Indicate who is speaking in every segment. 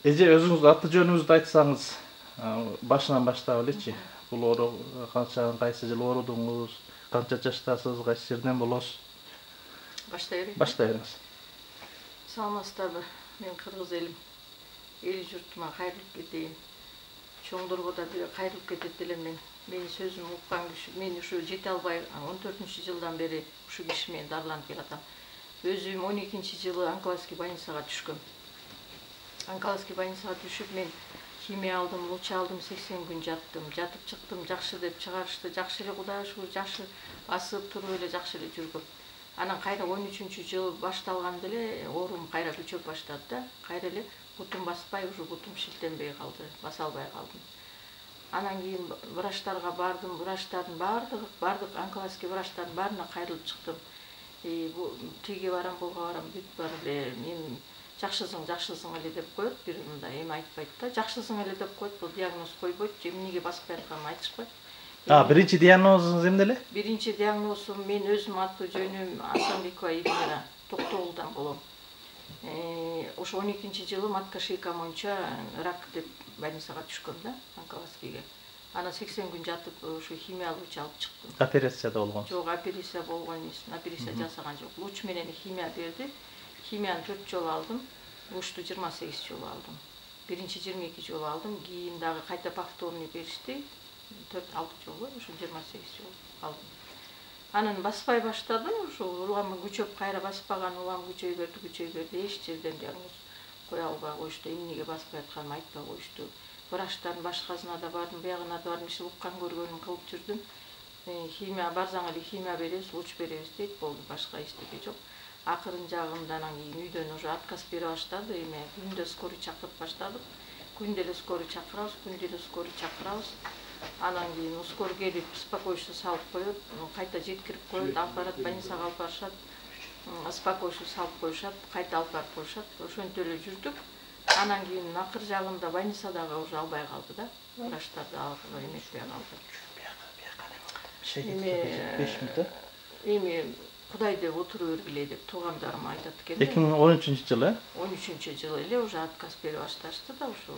Speaker 1: Эже өзүңүз аты жөнүңүздү айтсаңыз, башынан баштап элечи. Бул оору кайсы жылы оорудуңуз, канча жаштасыз, кайсы жерден болосуз?
Speaker 2: Баштай берейин.
Speaker 1: Баштай бериңиз.
Speaker 2: Саламатсыздарбы? Мен кыргыз элим. Эл журтума кайрылып кетейин. Чоңдорго да кайрылып кетет элем мен. Менин сөзүмдү уккан киши, мен ушу жете албай 14-жылдан бери ушу киши менен дарыланып келатам. Өзүм 12-жылы онкологический больницага түшкөм. Онкологический больницага түшүп мен химия алдым, луч алдым, 80 күн жаттым. Жатып чыктым, жакшы деп чыгарышты. Жакшы эле Кудайга шүгүр, жакшы басып туруп эле жакшы эле жүргөм. Анан кайра 13-жыл башталганда эле оорум кайра күчөп баштады да. Кайра эле бутум баспай, ушу бутум шилтенбей калды, баса албай калдым. Анан кийин врачтарга бардым, врачтардын бардык онкологический врачтардын баарына кайрылып чыктым. Бу тиги барам, буга барам, бүт бар эле мен жакшысың эле деп коет, бир мындай эми айтпайт да. Жакшысың эле деп коет, бул диагноз койбойт, эмнеге баспай атканын айтышпайт.
Speaker 1: Биринчи диагнозуңуз эмне эле?
Speaker 2: Биринчи диагнозум мен өзүм аты жөнүм Асанбекова Эльмира, Токтогулдан болом. Ошо 12-жылы матка шийка боюнча рак деп больницага түшкөм да, онкологическийге. Анан 80 күн жатып, ушу химия луч алып чыктым.
Speaker 1: Операцияда болгон?
Speaker 2: Жок, операция болгон эмес, операция жасаган жок. Луч менен химия берди. Химияны 4 жолу алдым, лучту 28 жолу алдым. Биринчи 22 жолу алдым, кийин дагы кайта повторный беришти. 4-6 жолу, ушу 28 жолу алдым. Анан баспай баштадым, ушу уламы күчөп, кайра баспаган улам күчөй берди, эч жерден диагноз кое албай коюшту, эмнеге баспай атканымды айтпай коюшту. Врачтардын башкасына да бардым, буягына да бардым, уккан көргөнүм кылып жүрдүм. Химия барсаң эле химия беребиз, луч беребиз дейт, болду, башка эчтеке жок. Акырын жагында анан кийин үйдөн уже отказ бере баштады, эме күндө скорый чакырып баштадык. Күндө эле скорый чакырабыз, Анан кийин скорый келип, спокойствие салып коет, кайта жеткирип коет, алып барат, больницага алып барышат, спокойствие салып коюшат, кайта алып барып коюшат. Ошентип эле жүрдүк. Анан кийин акыр жагында больницадагы уже албай калды да, врачтар да эметпей калды. Эми Кудай деп отура бергиле деп туугандарым айтат экен.
Speaker 1: 2013-жылы?
Speaker 2: 13-жылы эле уже отказ бере башташты да, ушу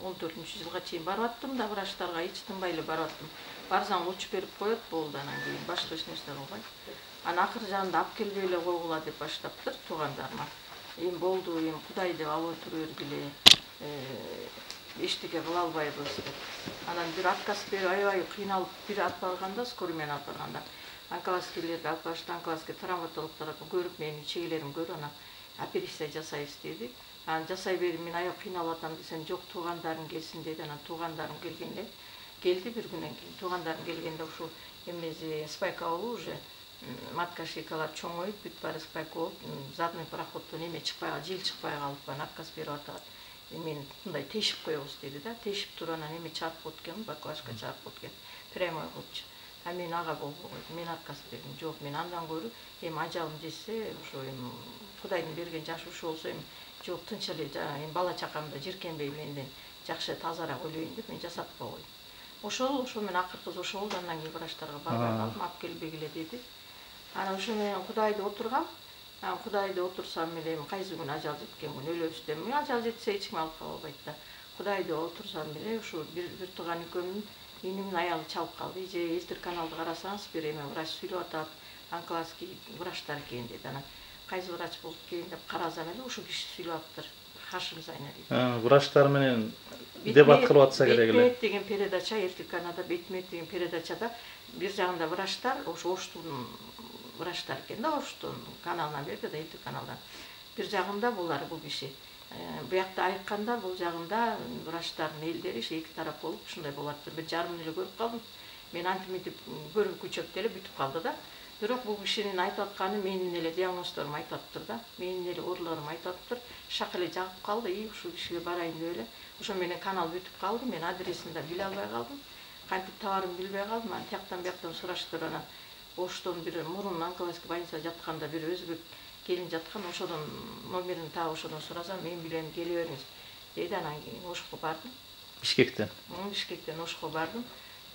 Speaker 2: 14-жылга чейин барып аттым да, врачтарга эч тынбай эле барып аттым. Барсаң луч берип коет, болду, анан кийин башка эч нерсе кылбайт. Анан акыр жагында алып келбей эле койгула деп баштаптыр туугандарыма. Эми болду, эми Кудай деп алып отура бергиле, эчтеке кыла албайбыз деп. Анан бир отказ берип аябай кыйналып бир алып барганда, скорый менен алып барганда, онкологиялерге алып барышты, онкологический травматологдор көрүп, менин чегелерим көрүп, анан операция жасайбыз деди. Анан жасай берип, мен аябай кыйналып атам десем, жок, туугандарың келсин деди. Анан туугандарым келгенде, келди бир күнөн кийин. Туугандарым келгенде ушул эмези спайка болуп уже матка шийкалар чоңоюп, бүт баары спайка болуп, задний проходдон эме чыкпай калып, жел чыкпай калып, отказ берип атат. Мен мындай тешип коебуз деди да. Тешип туруп анан эме чыгарып коет экен, баклажка чыгарып коет экен. Прямой кылыпчы. А мен ага болбой койдум. Мен отказ бердим. Жок, мен андан көрү эми ажалым жетсе, ошо эми Кудайдын берген жашы ушу болсо, эми жок, тынч эле эми бала чакамды жиркенбей менден жакшы тазарак өлөйүн деп мен жасатпай койдум. Ошол менен акыркысы ошо болду. Андан кийин врачтарга барбай калдым, алып келбегиле деди. Анан ошо менен Кудайды отургам. Кудайды отурсам эле эми кайсы күн ажал жеткен күн өлөбүз деп. Ажал жетсе эч ким алып кала албайт да. Кудайды отурсам эле ушу бир тууган экөөмдүн инимдин аялы чалып калды. Же Элтир каналды карасаңыз, бир эме врач сүйлөп атат, онкологический врачтар экен деди. Анан кайсы врач болуп экен деп карасам эле ушу киши сүйлөп атыптыр. Хашим Зайна дейт.
Speaker 1: Врачтар менен дебат кылып атса керек эле.
Speaker 2: Бетмет деген передача, Элтир каналда Бетмет деген передачада бир жагында врачтар, ошо Оштун врачтар экен да, Оштун каналынан берди да, Элтир каналдан. Бир жагында бул киши. Буякта айыккандар, бул жагында врачтардын элдери эки тарап болуп ушундай болот. Бир жарымын эле көрүп калдым. Мен антимитип көрүп күчөп деле бүтүп калды да. Бирок бул кишинин айтып атканы менин эле диагноздорум айтып атыптыр да. Менин эле ооруларым айтып атыптыр. Шак эле жагып калды, ушул кишиге барайын деп эле. Ошо менен канал бүтүп калды. Мен адресин да биле албай калдым. Кантип табарымды билбей калдым. Анан тияктан бияктан сураштыр, анан Оштон бир мурун онкологический больницада жатканда бир өзбек келин жаткан, ошодон номерин таап ошодон сурасам, мен билем, келе бериңиз деди. Анан кийин Ошко бардым.
Speaker 1: Бишкектен?
Speaker 2: Бишкектен Ошко бардым.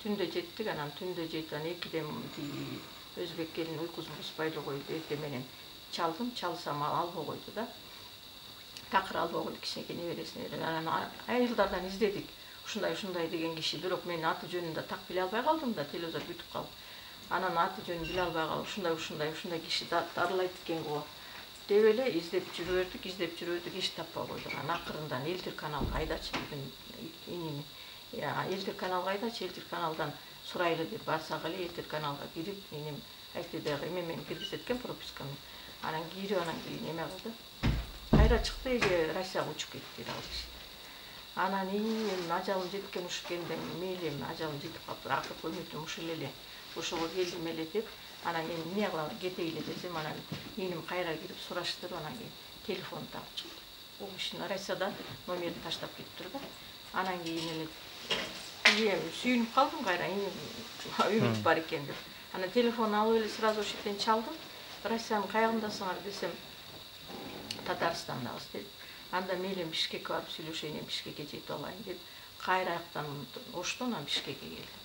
Speaker 2: Түндө жеттик, анан түндө жетип, анан 2ден өзбек келин уйкусун бузбай эле койду. Эртең менен чалдым, чалсам албай койду да. такыр алып огул кичинекей небересине берет. Анан айылдардан издедик. Ушундай деген киши, бирок мен аты жөнүн да так биле албай калдым да, телевизор бүтүп калып. Анан аты жөнүн биле албай калып, ушундай киши дарылайт экен го деп эле издеп жүрбөдүк, эч таппай койдук. Анан акырында Элтир каналга айдачы бүгүн иними. Элтир каналга айдачы, Элтир каналдан сурайлы деп барсак эле Элтир каналга кирип, иним айтты эмемени киргизет экен прописканы. Анан кирип, анан кийин эме кылды. Кайра чыкты, Россияга учуп кетти ал киши. Анан эми ажалым жеткен ушкенде мейли эми ажалым жетип калыптыр, акыркы үмүтүм ушул эле. Ошого келдим эле деп, анан мен эмне кылам, кетейин десем, анан иним кайра кирип сураштырып, анан кийин телефон таап чыкты. Бул кишинин Россияда номерин таштап кетиптир да. Анан кийин эле эми сүйүнүп калдым, кайра үмүт бар экен деп. Анан телефон алып эле сразу ошол жерден чалдым. Россиянын кайгындасыңар десем, Татарстандабыз деп. Анда мейли Бишкекке барып сүйлөшөйүн, Бишкекке жетип алайын деп, кайра аяктан ошту, анан Бишкекке келдим.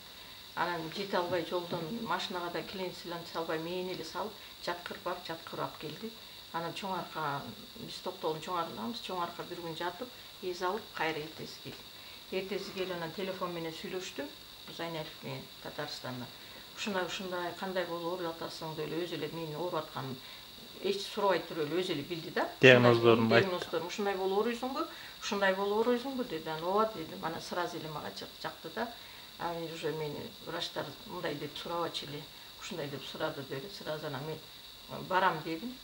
Speaker 2: Анан жете албай жолдон машинага да килен-силен салбай мени эле салып, жаткырып алып келди. Анан чоң арка, биз Токтогулдун чоң аркадамыз, чоң арка бир күн жатып, эз алып, кайра эртеси келди. Эртеси келип анан телефон менен сүйлөштү, Зайналиев менен Татарстандан. Ушундай кандай болуп ооруп атасың деп эле өзү эле менин ооруп атканын эч сурабай туруп эле өзү эле билди да.
Speaker 1: Диагноздорун
Speaker 2: ушундай болуп ооруйсуңбу деди. Анан ооба дедим. Анан сразу эле мага жакты да. Анан уже мени врачтар мындай деп сурабачы эле, ушундай деп сурады деп эле сразу анан мен барам дедим.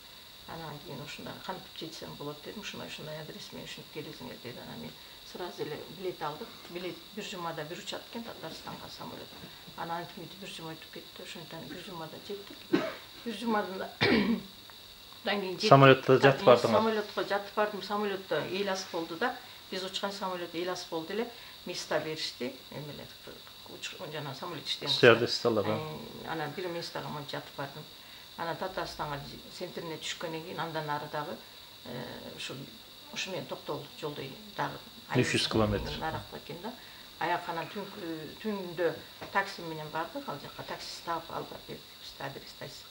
Speaker 2: Анан кийин ушундай кантип жетсем болот дедим. Ушундай адрес менен ушинтип келесиңер деди. Анан мен сразу эле билет алдык. Билет бир жумада бир учат экен Татарстанга самолет. Анан антип бир жума өтүп кетти. Ошондон бир жумада жеттик. Бир жумадан кийин
Speaker 1: самолетто жатып бардыңар.
Speaker 2: Самолетко жатып бардым. Самолетто эл асып болду да. Биз учкан самолет эл асып болду эле. Места беришти. Эмелер жана самолет иштеген.
Speaker 1: Стюардессалар.
Speaker 2: Анан бир местага мен жатып бардым. Анан Татарстанга центрине түшкөндөн кийин андан ары дагы ушу менен Токтогул жолдой дагы
Speaker 1: 300 километр.
Speaker 2: Наракта экен да. Аяка анан түндө такси менен бардык, ал жака таксист таап алып берди, бизде адрестайсыз.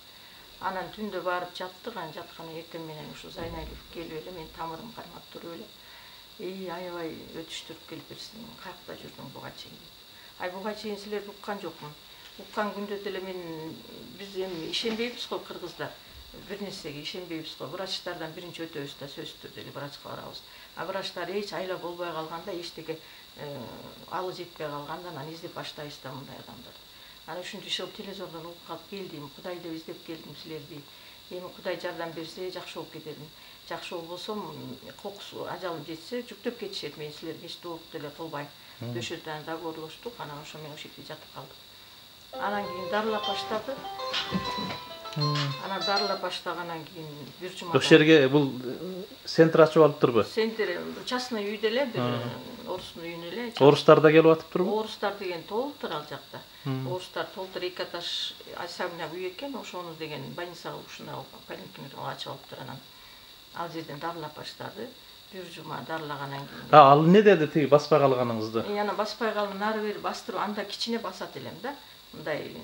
Speaker 2: Анан түндө барып жаттык, анан жатканда эртең менен ушу Зайналиев келип эле мен тамырым кармап туруп эле аябай өтүштүрүп келип берсиң, каякта жүрдүң буга чейин. Буга чейин силерди уккан жокмун. Уккан күндө деле биз эми ишенбейбиз го кыргыздар. Бир нерсеге ишенбейбиз го. Врачтардан биринчи өтөбүз да сөзсүз түрдө эле врачка барабыз. Врачтар эч айла болбой калганда, эчтеке алы жетпей калганда анан издеп баштайбыз да мындай адамдарды. Анан ушинтип ошол телевизордон угуп калып келдим, Кудай деп издеп келдим силерди. Эми Кудай жардам берсе жакшы болуп кетермин. Жакшы болбосом, кокусу ажалым жетсе жүктөп кетишет, мен силерге эч доорду деле кылбайм. Дөшөдөн договорлоштук, анан ошо мен ошол жерде жатып калдым. Анан кийин дарылап баштады. Анан дарылап баштагандан кийин бир жумада.
Speaker 1: Ошол жерге бул центр ачып алыптырбы?
Speaker 2: Центр частный үйдө эле, бир орустун үйүнө эле.
Speaker 1: Орустар да келип атыптырбы?
Speaker 2: Орустар деген толуптур ал жакта. Орустар толуптур, эки этаж особняк үй экен, ошону деген больницага ушундай поликлиникага ачып алыптыр. Анан ал жерден дарылап баштады. Бир жума дарылагандан кийин.
Speaker 1: Ал эмне деди тиги баспай калганыңызды?
Speaker 2: Анан баспай калдым, нары бери бастырып, анда кичине басат элем да. Мындай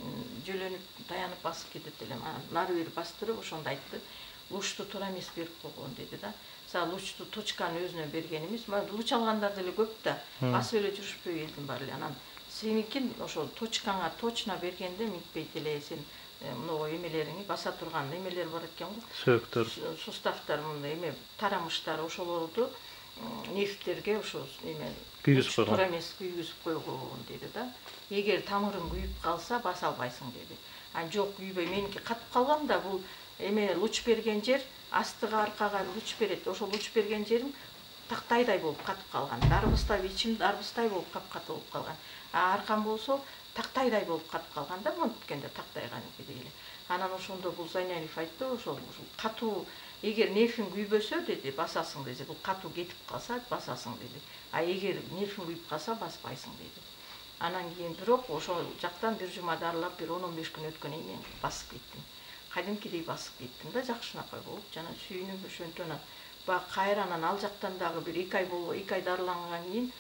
Speaker 2: жөлөнүп, таянып басып кетет элем. Нары бери бастырып, ошондо айтты. Лучту туура эмес берип койгон деди да. Лучту точканы өзүнө берген эмес. Луч алгандар деле көп да. Басып эле жүрүшпөй элдин баары эле. Анан сеникин ошол точкаңа точно бергенде митпейт эле, сен мынау эмелериңи баса турган эмелер бар экен го.
Speaker 1: Сөөктөр,
Speaker 2: суставтар, мындай эме тарамыштар, ошолорду нервтерге ошо эме
Speaker 1: күйгүзүп койгон.
Speaker 2: Туура эмес күйгүзүп койгон деди да. Эгер тамырың күйүп калса баса албайсың деди. Жок, күйбөй, меники катып калган да, бул эме луч берген жер астыга аркага луч берет. Ошол луч берген жерим тактайдай болуп катып калган. Дарбыздай ичим дарбыздай болуп капкаты болуп калган. Аркам болсо тактайдай болуп катып калган да, монткенде тактайганыкидей эле. Анан ошондо бул Зайналиев айтты, ошол катуу, эгер нервиң күйбөсө деди, басасың деди. Бул катуу кетип калса басасың деди. Эгер нервиң күйүп калса баспайсың деди. Анан кийин бирок ошол жактан бир жума дарылап, бир 10-15 күн өткөндөн кийин басып кеттим. Кадимкидей басып кеттим да, жакшынакай болуп, жана сүйүнүп ошентип анан кайра анан ал жактан дагы бир 2 ай болуп, 2 ай дарылангандан кийин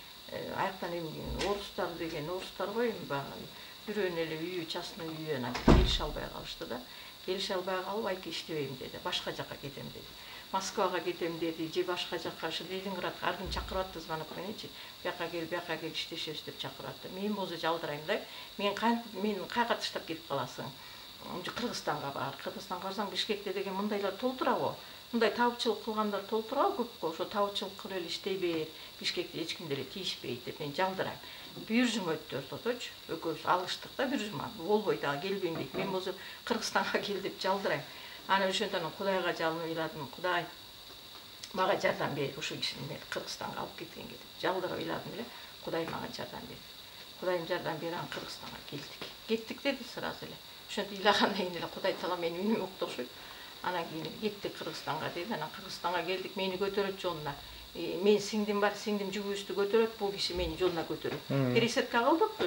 Speaker 2: аяктан эми орустар деген орустар го эми баягы бирөөнүн эле үйү, частный үйү, анан келише албай калышты да. Келише албай калып, айке иштебейм деди, башка жака кетем деди. Москвага кетем деди, же башка жакка, ушу Ленинградга ар ким чакырып атты звонок мененчи. Бияка кел иштешебиз деп чакырып атты. Мен болсо жалдырайм да. Мен кайга таштап кетип каласың? Кыргызстанга бар. Кыргызстанга барсаң Бишкекте деген мындайлар толтура го. Мындай табытчылык кылгандар толтура го көп го. Ошо табытчылык кылып эле иштей бер. Бишкекте эч ким деле тийишпейт деп мен жалдырайм. Бир жума өттү ортодочу. Экөөбүз алыштык да бир жума. Болбойт ага келбейм дейт. Мен болсо Кыргызстанга кел деп жалдырайм. Ана ошондон Кудайга жалынып ыйладым. Кудай мага жардам бер, ушул кишини мени Кыргызстанга алып кеткенге деп жалдырып ыйладым эле. Кудай мага жардам бер. Кудайым жардам берип анан Кыргызстанга келдик. Кеттик деди сразу эле. Ошентип ыйлагандан кийин эле Кудай таала менин үнүм укту окшойт. Анан кийин кеттик Кыргызстанга деди. Анан Кыргызстанга келдик, мени көтөрөт жолуна. Мен сиңдим бар, сиңдим жүгүбүздү көтөрөт, бул киши мени жолуна көтөрөт. Пересадка кылдык,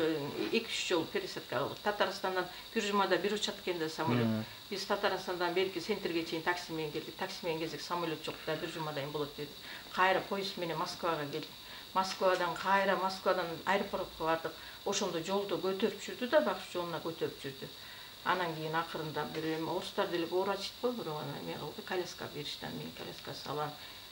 Speaker 2: 2-3 жол пересадка кылдык. Татарстандан бир жумада бир учат экенде самолет. Биз Татарстандан берки центрге чейин такси менен келдик. Такси менен келсек самолет жок да, бир жумадан болот деди. Кайра поезд менен Москвага келдик. Москвадан аэропортко бардык. Ошондо жолдо көтөрүп жүрдү да, багыш жолуна көтөрүп жүрдү. Анан кийин акырында бир орустар деле врач го, бирок ана эме кылды, коляска беришти, мен коляска салам.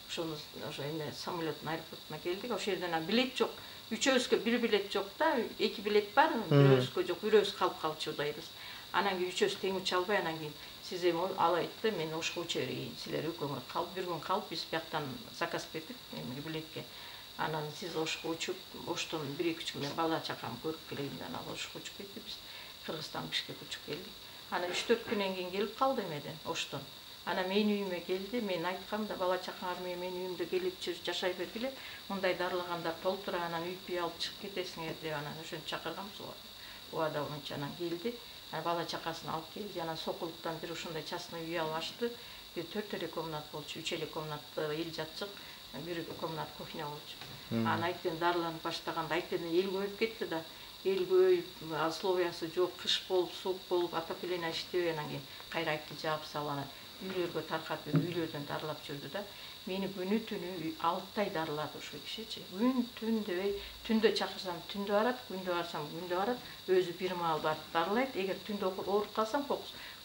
Speaker 2: Ошону эме самолеттин аэропортуна келдик. Ошол жерден билет жок. Үчөөбүзгө бир билет жок да, 2 билет бар, бирөөбүзгө жок, бирөөбүз калып калчубайбыз. Анан кийин үчөөбүз тең уча албай, анан кийин сиз эми алайытты, мен ошко уча берейин. Силер экөөңөр калып, бир күн калып, биз бияктан заказ бердик эми билетке. Анан сиз ошко учуп, оштон 1-2 күн бала чакам көрүп келейин деп анан ошко учуп кеттик биз. Кыргызстан Бишкекке учуп келдик. Анан 3-4 күндөн кийин келип калды эмеден, оштон. Анан менин үйүмө келди, мен айткам да бала чакаңар менин үйүмдө келип жашай бергиле, мындай дарылагандар толтура, анан үй алып чыгып кетесиңер деп анан ошентип чакырганбыз. Убада боюнча анан келди. Бала чакасын алып келди, анан Сокулуктан бир ушундай частный үй алып ачты. Бир 4 эле комнат болчу, 3 эле комнатта эл жатчык, бир комнат кухня болчу. Анан айттен дарыланып баштаганда айттен эл көбөйүп кетти да. Эл көбөйүп, условиясы жок, кыш болуп, суук болуп, отопление иштебей, анан кийин кайра айтты жаап салып, үйлөргө таркатып, үйлөрдөн дарылап жүрдү да. Мени күнү түнү 6 ай дарылады ошол кишичи. Күн түн дебей, түндө чакырсам түндө барат, күндө барсам күндө барат, өзү бир маал барып дарылайт. Эгер түндө ооруп калсам,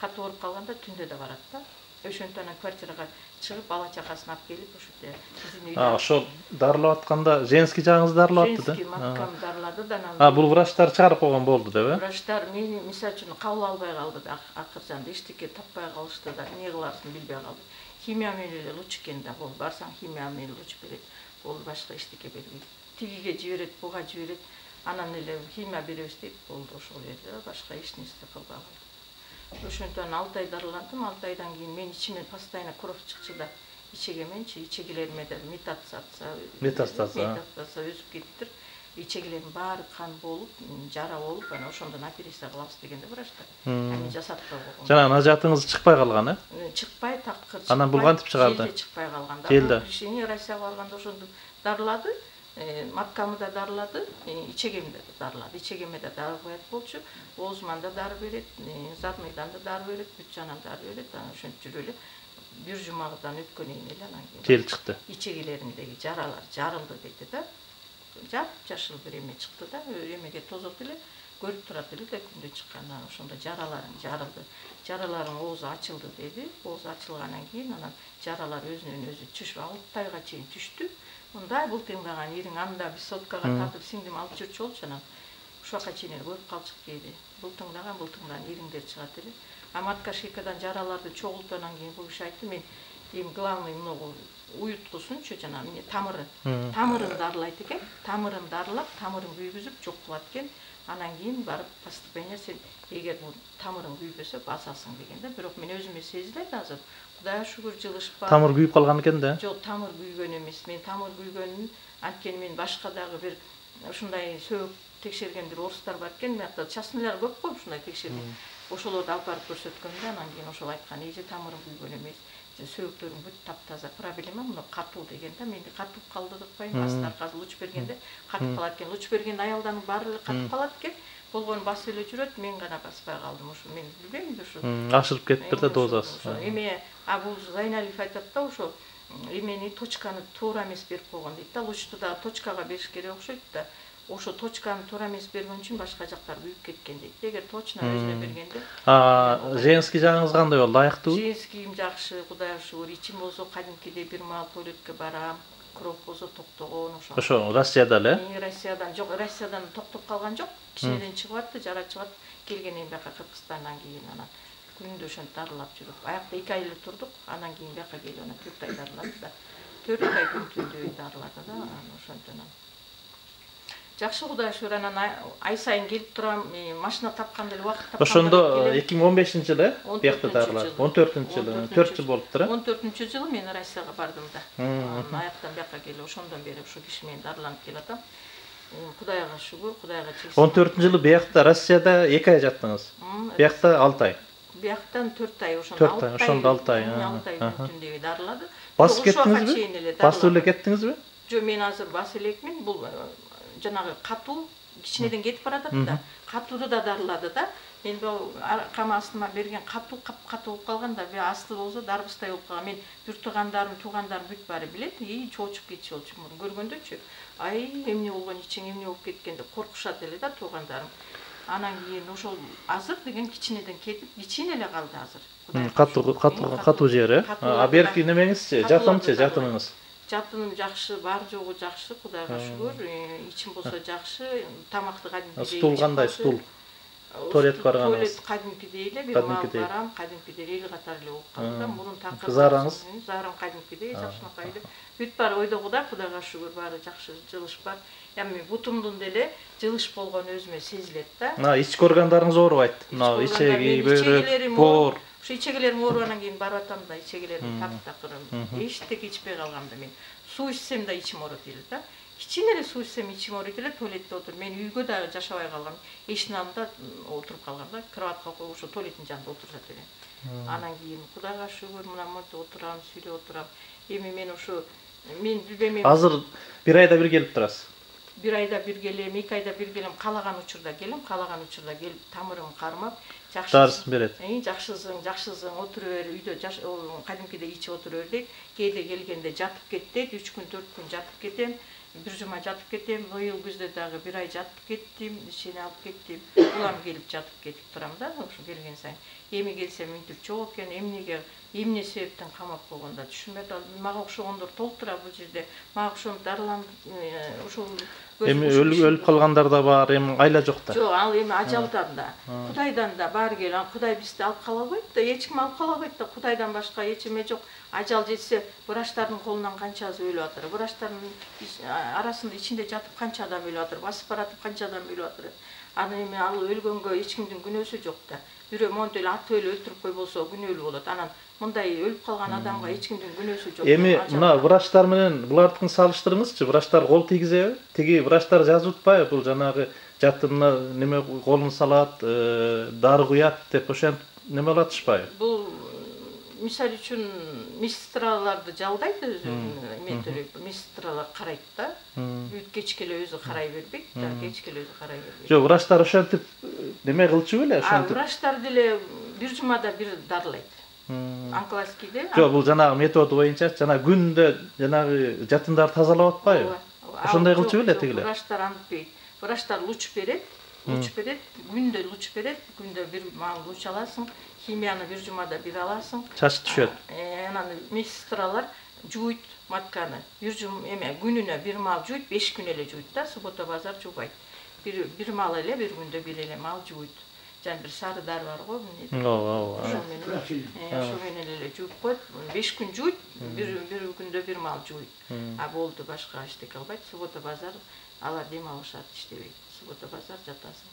Speaker 2: катуу ооруп калганда түндө да барат да. Ошентип анан квартирага чыгып, бала чакасын алып келип, ошо биздин үйдө.
Speaker 1: Ошол дарылап атканда женский жагыңыз дарылап атты да?
Speaker 2: Женский маткам дарылады да анан.
Speaker 1: Бул врачтар чыгарып койгон болду деп,
Speaker 2: Врачтар мени мисалы үчүн кабыл албай калды да, акыржанда эчтеке таппай калышты да, эмне кыласын билбей калды. Химия менен эле луч экен да, бул барсаң химия менен луч берет. Бул башка эчтеке бербейт. Тигиге жиберет, буга жиберет. Анан эле химия беребиз дейт, болду ошол жерде, башка эч нерсе кылбаган. Ошентип анан 6 ай дарыландым, 6 айдан кийин мен ичиме постоянно кровь чыкчу да. Ичегеменчи, ичегилериме да метастаза өзүп кетиптир. Ичегилерим баары кан болуп, жара болуп, анан ошондон операция кылабыз дегенде врачтар. Аны жасатпай койгон.
Speaker 1: Жана ажатыңыз чыкпай калган,
Speaker 2: Чыкпай, такыр чыкпай.
Speaker 1: Анан бул кантип чыгарды?
Speaker 2: Желде чыкпай калганда.
Speaker 1: Желде.
Speaker 2: Решение Россияга барганда ошондо дарылады. Маткамы да дарылады, ичегемди да дарылады. Ичегеме да дары коет болчу, оозуман да дары берет, задныйдан да дары берет, бүт жанан дары берет. Анан ошентип жүрүп эле бир жумадан өткөндөн кийин эле анан кийин
Speaker 1: жел чыкты.
Speaker 2: Ичегилеримдеги жаралар жарылды деди да. Жашыл бир эме чыкты да, эмеге тозот эле көрүп турат эле да күндө чыккандан ошондо жараларың жарылды. Жараларың оозу ачылды деди. Оозу ачылгандан кийин анан жаралар өзүнөн өзү түшүп 6 айга чейин түштү. Мындай бултыңдаган ириң анда биз соткага татып сиңдим алып жүрчү болчу анан ушул жака чейин эле көрүп калчык кээде. Бултыңдаган ириңдер чыгат эле. Маткашикадан жараларды чогултуп анан кийин бул киши айтты, мен эми главный многу уюткусунчу жана эмне тамырын дарылайт экен. Тамырын дарылап, тамырын күйгүзүп жок кылат экен. Анан кийин барып поступление сен эгер бул тамырың күйбөсө басасың дегенде, бирок мен өзүмө сезилет азыр. Кудайга шүгүр жылышпа.
Speaker 1: Тамыр күйүп калган экен да?
Speaker 2: Жок, тамыр күйгөн эмес. Мен тамыр күйгөнүн анткени мен башка дагы бир ушундай сөөк текшерген бир орустар бар экен. Мыякта частныйлар көп го ушундай текшерген. Ошолорду алып барып көрсөткөндө анан кийин ошол айткан, "Эже тамырым күйгөн эмес. Сөөктөрүң бүт таптаза. Проблема мына катуу" деген да. Менде катып калды деп коеюн. Астар казы луч бергенде катып калат экен. Луч бергенде аялдардын баары эле катып калат экен. Болгону басып эле жүрөт, мен гана баспай калдым. Ошо мен билбейм да ушу.
Speaker 1: Ашырып кетиптир да дозасы.
Speaker 2: Эме бул Зайналиев айтат да, ошо эмени точканы туура эмес берип койгон дейт да. Лучту да точкага бериш керек окшойт да. ошо точканы туура эмес берген үчүн башка жактар күйүп кеткен дейт. Эгер точно өзүнө бергенде
Speaker 1: женский жагыңыз кандай болду? Аяктуу?
Speaker 2: женскийим жакшы, Кудайга шүгүр. Ичим болсо кадимкидей бир маал туалетке барам. Кроп болсо токтогон ошо.
Speaker 1: Ошо Россияда эле?
Speaker 2: Россиядан жок, Россиядан токтоп калган жок. Кичинеден чыгып атты, жара чыгып атты. Келгенден бияка Кыргызстандан кийин анан күндө ошентип дарылап жүрүп. Аякта 2 ай эле турдук, анан кийин бияка келип анан 4 ай дарылады да. 4 ай күн түндө дарылады да, анан ошентип. Жакшы, Кудайга шүгүр, анан ай сайын келип турам, машина тапканда эле убакыт тапканда.
Speaker 1: Ошондо 2015-жылы биякта дарылады. 14-жылы, 4 жыл болуптур.
Speaker 2: 14-жылы мен Россияга бардым да. Анан аяктан бияка келип, ошондон бери ошо киши менен дарыланып келатам. Кудайга шүгүр, Кудайга чейин.
Speaker 1: 14-жылы биякта Россияда 2 ай жаттыңыз. Биякта 6 ай.
Speaker 2: Бияктан 4 ай, ошондо 6 ай. 6 ай күндү дарылады.
Speaker 1: Басып кеттиңизби? Басып эле кеттиңизби?
Speaker 2: Жок, мен азыр басып элекмин. Бул жанагы катуу кичинеден кетип баратат да. Катууду да дарылады да. Мен кам астыма берген катуу катуу болуп калган да. Асты болсо дарбыздай болуп калган. Мен бир туугандарым бүт баары билет. Чоочуп кетчү болчу көргөндөчү. Ай, эмне болгон ичиң, эмне болуп кеткен деп коркушат эле да туугандарым. Анан кийин ошол азыр деген кичинеден кетип, кичине эле калды азыр.
Speaker 1: Катуу жери. Берки немеңизчи, жатымыңыз?
Speaker 2: Жатыным жакшы, бар жогу жакшы, Кудайга шүгүр. Ичим болсо жакшы, тамакты кадимкидей.
Speaker 1: Стул кандай, стул? Туалет барганыңыз?
Speaker 2: Туалет кадимкидей эле, бир маал барам, кадимкидей эл катары эле болуп калды да. Мунун такыр.
Speaker 1: Кызараңыз?
Speaker 2: Зарам кадимкидей, жакшынакай эле. Бүт баары ойдогу да, Кудайга шүгүр, баары жакшы, жылыш бар. Эми бутумдун деле жылыш болгон өзүмө сезилет да.
Speaker 1: Ички органдарыңыз оорубайт? Мына ичеги, бөйрөк, боор.
Speaker 2: Ошо ичегилерим ооругандан кийин барып атам да, ичегилерим таптакыр. Эчтеке ичпей калгам да мен. Суу ичсем да ичим ооруйт эле да. Кичине эле суу ичсем ичим ооруйт эле, туалетте отуруп. Мен үйгө да жашабай калгам. Эшиктин алдында отуруп калгам да, кроватка коюп ошо туалеттин жанында отурушат элем. Анан кийин Кудайга шүгүр, мына монтип отурам, сүйлөп отурам. Эми мен ошо билбейм.
Speaker 1: Азыр бир айда бир келип турасыз?
Speaker 2: Бир айда бир келем, 2 айда бир келем, каалаган учурда келем, тамырым кармап,
Speaker 1: дарысын берет.
Speaker 2: Жакшысың, отура бер, үйдө кадимкидей ичип отура бер дейт. Кээде келгенде жатып кет дейт, 3 күн 4 күн жатып кетем, бир жума жатып кетем. Быйыл күздө дагы бир ай жатып кеттим, ишени алып кеттим. Улам келип жатып кетип турам да, ошо келген сайын. Эми келсем мынтип жок экен, эмне себептен камап койгон да түшүнбөй атам. Мага окшогондор толтура бул жерде. Мага окшоп дарыланып, ошол
Speaker 1: эми өлүп калгандар да бар, эми айла жок да.
Speaker 2: Жок, ал эми ажалдан да, Кудайдан да баары кел. Кудай бизди алып кала албайт да, эч ким алып кала албайт да. Кудайдан башка эч эме жок. Ажал жетсе, врачтардын колунан канчасы өлүп атыр. Врачтардын арасында ичинде жатып канча адам өлүп атыр, басып баратып канча адам өлүп атыр. Анан эми ал өлгөнгө эч кимдин күнөөсү жок да. Бирөө монтип эле атып эле өлтүрүп кой болсо күнөөлүү болот. Анан мындай өлүп калган адамга эч кимдин күнөөсү жок.
Speaker 1: Эми мына врачтар менен булардыкын салыштырыңызчы. Врачтар кол тийгизеби? Тиги врачтар жазып атпайбы? Бул жанагы жатымына неме колун салат, дары куят деп ошентип неме кылып атышпайбы?
Speaker 2: Бул мисалы үчүн медсестраларды жалдайт өзү, медсестралар карайт да. Бүт кечке эле өзү карай бербейт да, кечке эле өзү карай бербейт.
Speaker 1: Жок, врачтар ошентип неме кылчу беле, ошентип.
Speaker 2: Врачтар деле бир жумада бир дарылайт. Анкласкиде.
Speaker 1: Жок, бул жанагы методу боюнча, жанагы күндө жанагы жатындарды тазалап атпайбы? Ошондой кылчу беле тигилер.
Speaker 2: Врачтар антпейт. Врачтар луч берет, күндө луч берет, күндө бир маал луч аласың, химияны бир жумада бир аласың.
Speaker 1: Чач түшөт.
Speaker 2: Анан медсестралар жуйт матканы. Күнүнө бир маал жуйт, 5 күн эле жуйт да, суббота базар жубайт. Бир маал эле, бир күндө бир эле маал жуйт. Жана бир сары дары бар го, ошо менен эле жууп коет. 5 күн жуйт, бир күндө бир маал жуйт. Болду, башка эчтеке кылбайт. Суббота базар алар дем алышат, иштебейт. Суббота базар жатасың.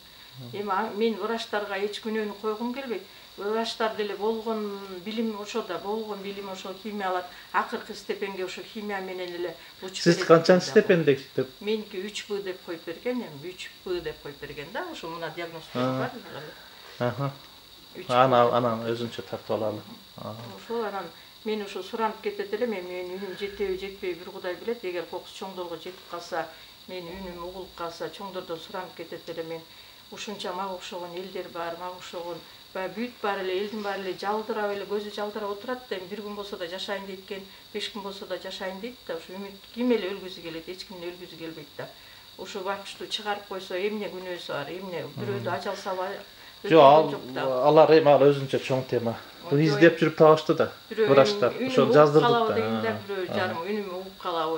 Speaker 2: Эми мен врачтарга эч күнөөнү койгум келбейт. Врачтар деле болгон билим ошодо, ошо химиялар акыркы степенге ошо химия менен эле луч берет.
Speaker 1: Сиз канчанчы степенде деп?
Speaker 2: Меники 3Б деп коюп берген, эми 3Б деп коюп берген да, ошо мына диагностика бар.
Speaker 1: Анан өзүнчө тартып алалы.
Speaker 2: Ошол анан мен ошо суранып кетет элем, менин үнүм жетеби, жетпейби бир Кудай билет. Эгер кокус чоңдорго жетип калса, менин үнүм угулуп калса, чоңдордон суранып кетет элем мен. Ушунча мага окшогон элдер бар, мага окшогон бүт баары эле, элдин баары эле жалдырап эле, көзү жалдырап отурат да, бир күн болсо да жашайын дейт экен, 5 күн болсо да жашайын дейт да, ошо үмүт ким эле өлгүсү келет, эч кимдин өлгүсү келбейт да. ошо байкушту чыгарып койсо эмне күнөөсү бар, эмне бирөөдү ажал сабай.
Speaker 1: Жок, алар эми ал өзүнчө чоң тема. Буну издеп жүрүп табышты да. Врачтар ошол жаздырдык да.
Speaker 2: Бирөө жарым үнүм угуп калабы.